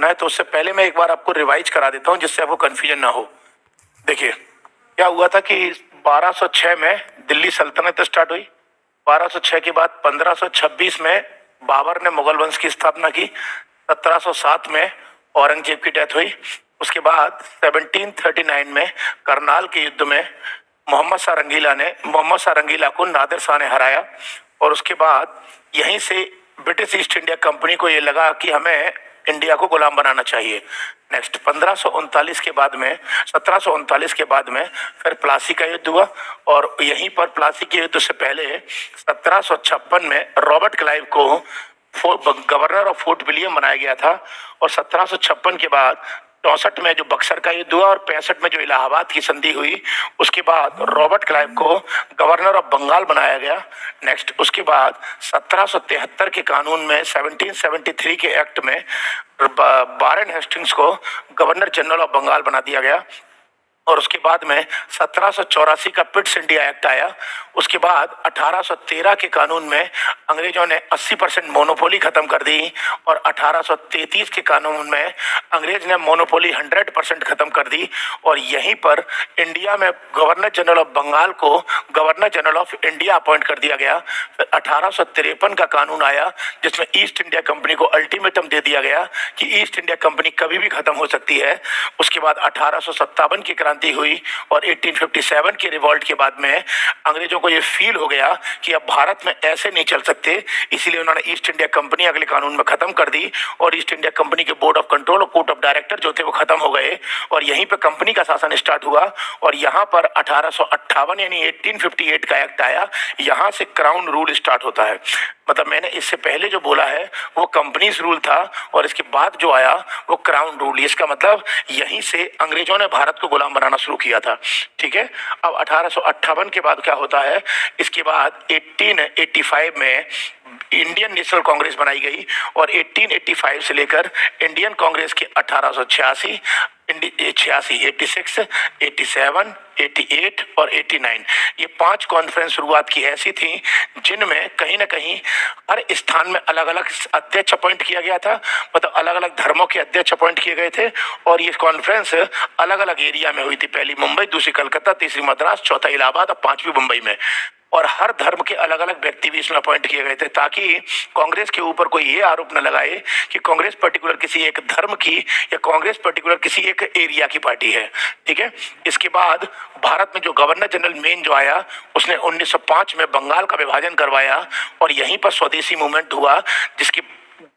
करना है, तो उससे पहले मैं एक बार आपको रिवाइज करा देता हूँ जिससे आपको कंफ्यूजन ना हो। देखिए क्या हुआ था कि 1206 में दिल्ली सल्तनत स्टार्ट हुई। 1206 के बाद 1526 में बाबर ने मुगल वंश की स्थापना की। 1707 में औरंगजेब की डेथ हुई। उसके बाद 1739 में करनाल के युद्ध में मोहम्मद शाह रंगीला को नादिर शाह ने हराया। और उसके बाद यहीं से ब्रिटिश ईस्ट इंडिया कंपनी को ये लगा कि हमें इंडिया को गुलाम बनाना चाहिए। नेक्स्ट 1539 के बाद में 1739 के बाद में फिर प्लासी का युद्ध हुआ। और यहीं पर प्लासी के युद्ध से पहले 1756 में रॉबर्ट क्लाइव को गवर्नर ऑफ फोर्ट विलियम बनाया गया था। और 1756 के बाद 64 में जो बक्सर का युद्ध हुआ और 65 में जो इलाहाबाद की संधि हुई, उसके बाद रॉबर्ट क्लाइव को गवर्नर ऑफ बंगाल बनाया गया। नेक्स्ट उसके बाद 1773 के कानून में 1773 के एक्ट में वारेन हेस्टिंग्स को गवर्नर जनरल ऑफ बंगाल बना दिया गया। और उसके बाद में 1784 का पिट्स इंडिया एक्ट आया। उसके बाद 1813 के कानून में अंग्रेजों ने 80% मोनोपोली खत्म कर दी। और 1833 के कानून में अंग्रेज ने मोनोपोली 100% खत्म कर दी। और यहीं पर इंडिया में गवर्नर जनरल ऑफ बंगाल को governor general of India appoint कर दिया गया। फिर 1853 का कानून आया जिसमें ईस्ट इंडिया कंपनी को अल्टीमेटम दे दिया गया कि ईस्ट इंडिया कंपनी कभी भी खत्म हो सकती है। उसके बाद 1857 की क्रांति हुई और 1857 के रिवॉल्ट के बाद में अंग्रेजों को ये फील हो गया कि अब भारत में ऐसे नहीं चल सकते, इसीलिए उन्होंने ईस्ट इंडिया कंपनी अगले कानून में खत्म कर दी। और ईस्ट इंडिया कंपनी के बोर्ड ऑफ कंट्रोल और कोर्ट ऑफ डायरेक्टर जो थे वो खत्म हो गए और यहीं पे कंपनी का शासन स्टार्ट हुआ। और यहाँ पर 1858 यानी 1858 का एक्ट आया। यहाँ से क्राउन रूल स्टार्ट होता है। मतलब मैंने इससे पहले जो बोला है वो कंपनीज रूल था और इसके बाद जो आया वो क्राउन रूल। इसका मतलब यहीं से अंग्रेजों ने भारत को गुलाम बनाना शुरू किया था। ठीक है। अब 1858 के बाद क्या होता है, इसके बाद 1885 में इंडियन नेशनल कांग्रेस बनाई गई। और 1885 से लेकर इंडियन कांग्रेस के 1886, 86, 87, 88 और 89 ये 5 कॉन्फ्रेंस शुरुआत की ऐसी थी जिनमें कहीं ना कहीं हर स्थान में अलग अलग अध्यक्ष अपॉइंट किया गया था। मतलब अलग अलग धर्मों के अध्यक्ष अपॉइंट किए गए थे। और ये कॉन्फ्रेंस अलग अलग एरिया में हुई थी। पहली मुंबई, दूसरी कलकत्ता, तीसरी मद्रास, चौथा इलाहाबाद और 5वीं मुंबई में। और हर धर्म के अलग अलग व्यक्ति भी इसमें अपॉइंट किए गए थे ताकि कांग्रेस के ऊपर कोई ये आरोप न लगाए कि कांग्रेस पर्टिकुलर किसी एक धर्म की या कांग्रेस पर्टिकुलर किसी एक एरिया की पार्टी है। ठीक है। इसके बाद भारत में जो गवर्नर जनरल मेन जो आया उसने 1905 में बंगाल का विभाजन करवाया और यहीं पर स्वदेशी मूवमेंट हुआ, जिसके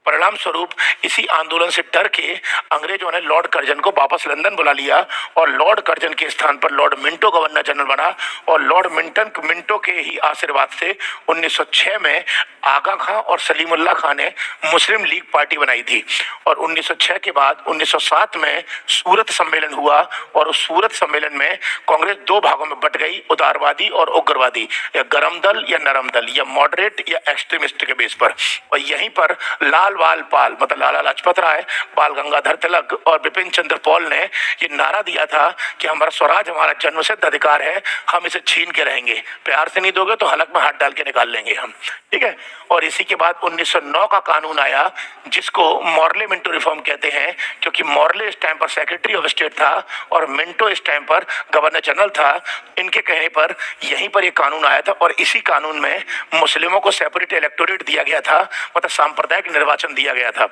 परिणाम स्वरूप इसी आंदोलन से डर के अंग्रेजों ने लॉर्ड कर्जन को वापस लंदन बुला लिया और लॉर्ड कर्जन के स्थान पर लॉर्ड मिंटो गवर्नर जनरल बना। और लॉर्ड मिंटो के ही आशीर्वाद से 1906 में आगा खां और सलीमुल्लाह खां ने मुस्लिम लीग पार्टी बनाई थी। और 1906 के बाद 1907 में सूरत सम्मेलन हुआ और उस सूरत सम्मेलन में कांग्रेस 2 भागों में बट गई, उदारवादी और उग्रवादी, या गरम दल या नरम दल, या मॉडरेट या एक्सट्रीमिस्ट के बेस पर। और यहीं पर लाल पाल मतलब लाला लाजपत राय, बाल गंगाधर तिलक और बिपिन चंद्र पॉल ने ये नारा दिया था कि हमारा स्वराज हमारा जन्मसिद्ध अधिकार है, हम इसे छीन के रहेंगे, प्यार से नहीं दोगे तो हलक में हाथ डाल के निकाल लेंगे हम। ठीक है। और इसी के बाद 1909 का कानून आया जिसको मॉर्ले मिंटो रिफॉर्म कहते हैं, क्योंकि मॉर्ले इस टाइम पर सेक्रेटरी ऑफ स्टेट था और मिंटो इस टाइम पर गवर्नर जनरल था। इनके कहने पर यहीं पर यह कानून आया था और इसी कानून में मुस्लिमों को सेपरेट इलेक्टोरेट दिया गया था, मतलब सांप्रदायिक निर्वाचन दिया गया था।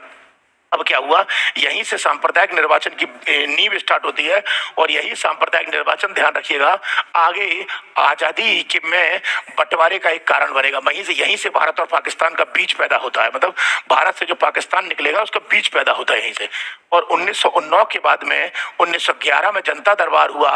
अब क्या हुआ, यहीं से सांप्रदायिक निर्वाचन की नींव स्टार्ट होती है। और यही सांप्रदायिक निर्वाचन, ध्यान रखिएगा, आगे आजादी के में बंटवारे का एक कारण बनेगा। यहीं से भारत और पाकिस्तान का बीज पैदा होता है। मतलब भारत से जो पाकिस्तान निकलेगा उसका बीज पैदा होता है यहीं से। और 1909 के बाद में 1911 में जनता दरबार हुआ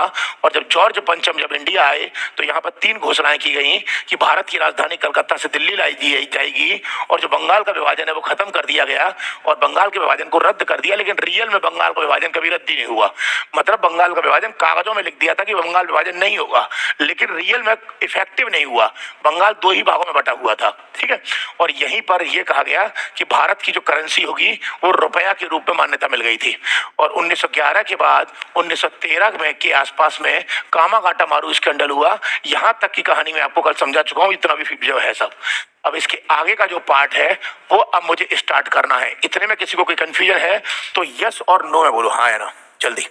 और जब जॉर्ज पंचम जब इंडिया आए तो यहाँ पर 3 घोषणाएं की गई कि भारत की राजधानी कलकत्ता से दिल्ली लाई जाएगी और जो बंगाल का विभाजन है वो खत्म कर दिया गया और बंगाल के विभाजन को रद्द कर दिया। लेकिन रियल में बंगाल का विभाजन कभी रद्द ही नहीं हुआ। मतलब बंगाल का विभाजन कागजों में लिख दिया था कि बंगाल विभाजन नहीं होगा, लेकिन रियल में इफेक्टिव नहीं हुआ। बंगाल 2 ही भागों में बटा हुआ था। ठीक है। और यहीं पर यह कहा गया कि भारत की जो करेंसी होगी वो रुपया के रूप में मान्यता मिल गई थी। और 1911 के बाद 1913 में के आसपास में कामागाटा मारू स्कैंडल हुआ। यहां तक की कहानी मैं आपको कल समझा चुका हूं, इतना भी जो है सब। अब इसके आगे का जो पार्ट है वो अब मुझे स्टार्ट करना है। इतने में किसी को कोई कंफ्यूजन है तो यस और नो में बोलो, हाँ है ना, जल्दी।